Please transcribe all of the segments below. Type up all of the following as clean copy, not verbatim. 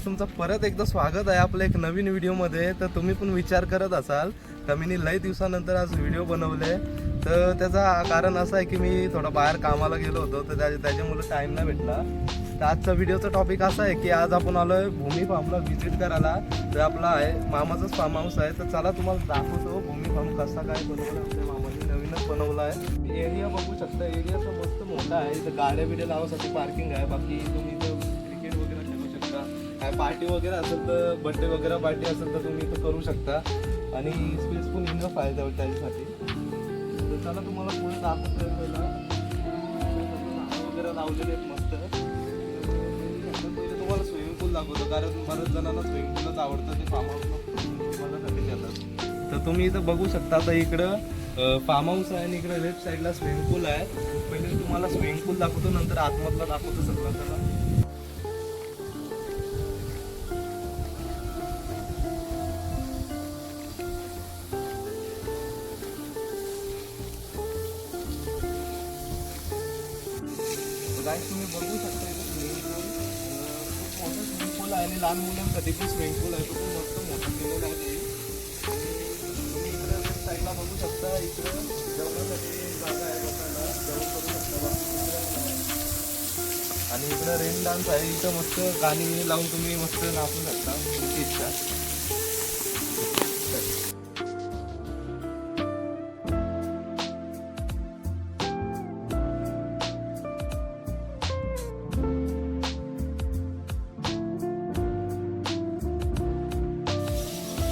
तुमचं परत एकदा स्वागत आहे आपल्या एक नवीन व्हिडिओमध्ये. तर तुम्ही पण विचार करत असाल का मी लई दिवसानंतर आज व्हिडिओ बनवले. तर त्याचा कारण असं आहे की मी थोडं बाहेर कामाला गेलो होतो, तर त्याच्यामुळे टाईम नाही भेटला. तर आजचा व्हिडिओचा टॉपिक असा आहे की आज आपण आलो आहे भूमी फार्मला व्हिजिट करायला. तर आपला आहे मामाचाच फार्म हाऊस आहे. तर चला तुम्हाला दाखवतो भूमी फार्म कसा काय बनवला. आपल्या मामाने नवीनच बनवला आहे. एरिया बघू शकता, एरिया तर मस्त मोठा आहे. इथं गाड्या बिड्या लावासाठी पार्किंग आहे. बाकी तुम्ही इथं क्रिकेट वगैरे खेळू शकता. काय पार्टी वगैरे असेल तर बर्थडे वगैरे पार्टी असेल तर तुम्ही इथं करू शकता. आणि स्पेस पण इनफ आहे त्याच्यासाठी. तर चला तुम्हाला पुढे दाखवतोय. पहिला झाडं वगैरे लावलेले आहेत मस्त. पहिले तुम्हाला स्विमिंग पूल दाखवतो, कारण बऱ्याच जणांना स्विमिंग पूलच आवडतं. ते फार्म हाऊससाठी जातात. तर तुम्ही इथं बघू शकता. आता इकडं फार्म हाऊस आहे आणि इकडे लेफ्ट साईडला स्विमिंग पूल आहे. पहिले तुम्हाला स्विमिंग पूल दाखवतो, नंतर आतमधला दाखवतो सगळं. त्याला गाईस तुम्ही बघू शकता स्विमिंग पूल खूप मोठं स्विमिंग पूल आहे आणि लहान मुलांसाठी पण स्विमिंग पूल आहे. तो मस्त मोठा केलेला आहे. तुम्ही इकडे लेफ्ट साईडला बघू शकता. इकडं जेवणासाठी जागा आहे, बसायला जेवण करू शकता. आणि इकडं रेन डान्स आहे. इथं मस्त गाणी लावून तुम्ही मस्त नाचू शकता तुमची इच्छा.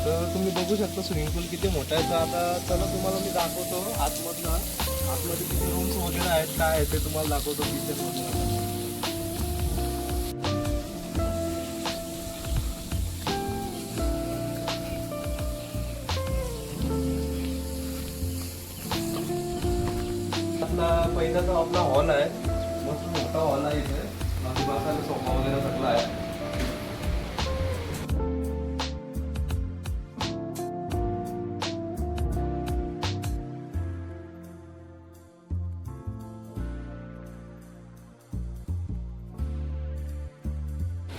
तर तुम्ही बघू शकता स्विमिंग पूल किती मोठा आहे. तर आता चला तुम्हाला मी दाखवतो आतमध्ये किती रूम्स वगैरे आहेत, काय आहे ते तुम्हाला दाखवतो किचन वगैरे. पहिला तो आपला हॉल आहे. मस्त मोठा हॉल आहे. इथे बाकी बसायला सोफा वगैरे सगळं आहे.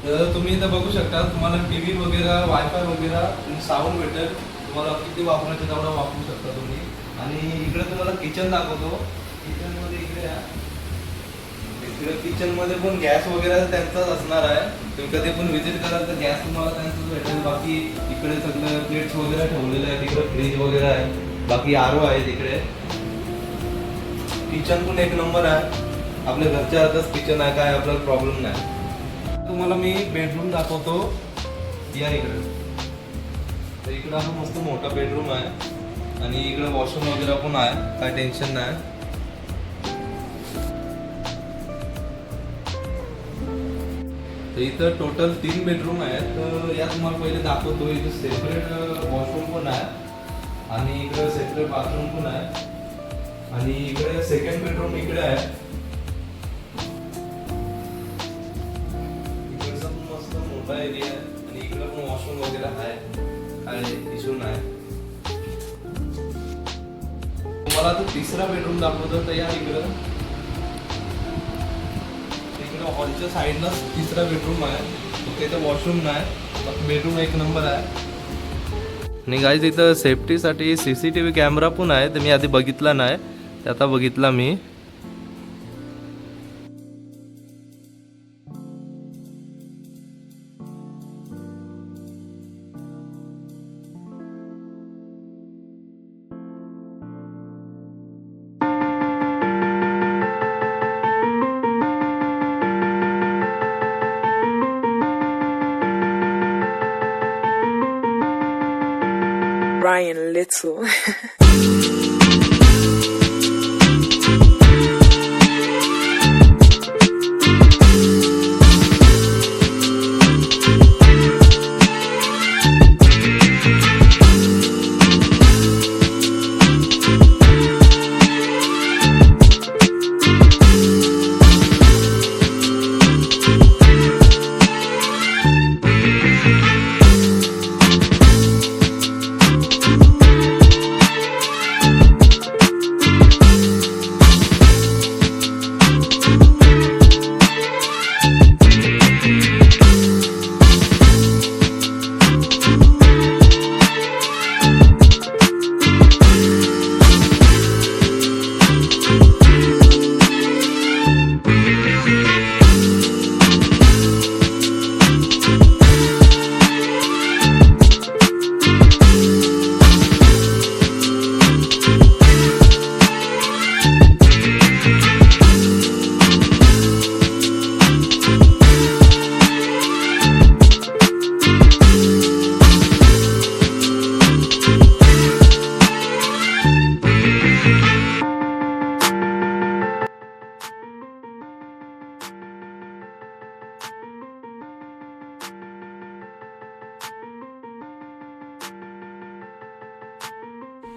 तर तुम्ही इथं बघू शकता. तुम्हाला टीव्ही वगैरे, वायफाय वगैरे, साऊंड भेटेल. तुम्हाला किती वापरायचं तेवढं वापरू शकता तुम्ही. आणि इकडे तुम्हाला किचन दाखवतो. किचनमध्ये इकडे किचनमध्ये पण गॅस वगैरे त्यांचाच असणार आहे. तुम्ही कधी पण व्हिजिट कराल तर गॅस तुम्हाला त्यांचाच भेटेल. बाकी इकडे सगळं प्लेट्स वगैरे ठेवलेले आहेत. इकडे फ्रीज वगैरे आहे. बाकी आरो आहे तिकडे. किचन पण एक नंबर आहे. आपल्या घरच्या हातच किचन आहे, काय आपल्याला प्रॉब्लेम नाही. तुम्हाला मी बेडरूम दाखवतो. या इकडे. तर इकडं हा मस्त मोठा बेडरूम आहे. आणि इकडे वॉशरूम वगैरे पण आहे, काय टेन्शन नाही. तर इथं टोटल 3 बेडरूम आहेत. तर या तुम्हाला पहिले दाखवतो. इथे सेपरेट वॉशरूम पण आहे आणि इकडे सेपरेट बाथरूम पण आहे. आणि इकडे सेकंड बेडरूम इकडे आहे. इकडचा पण मस्त मोठा एरिया आहे आणि इकडे पण वॉशरूम वगैरे आहे, काय इश्यू नाही. तुम्हाला तो तिसरा बेडरूम दाखवतो. तर या इकडं हॉलच्या साईडला तिसरा बेडरूम आहे. फक्त इथं वॉशरूम नाही, बेडरूम एक नंबर आहे. आणि गाईज इथं सेफ्टीसाठी CCTV कॅमेरा पण आहे. तर मी आधी बघितला नाही, ते आता बघितला मी. Ryan Little.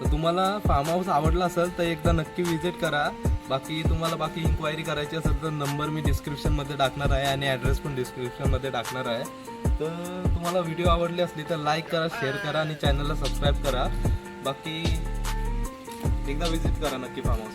तर तुम्हाला फार्म हाऊस आवडला असेल तर एकदा नक्की विजिट करा. बाकी तुम्हाला बाकी इन्क्वायरी करायची असेल तर नंबर मी डिस्क्रिप्शनमध्ये टाकणार आहे आणि ॲड्रेस पण डिस्क्रिप्शनमध्ये टाकणार आहे. तर तुम्हाला व्हिडिओ आवडली असली तर लाईक करा, शेअर करा आणि चॅनलला सबस्क्राईब करा. बाकी एकदा विजिट करा नक्की फार्म हाऊस.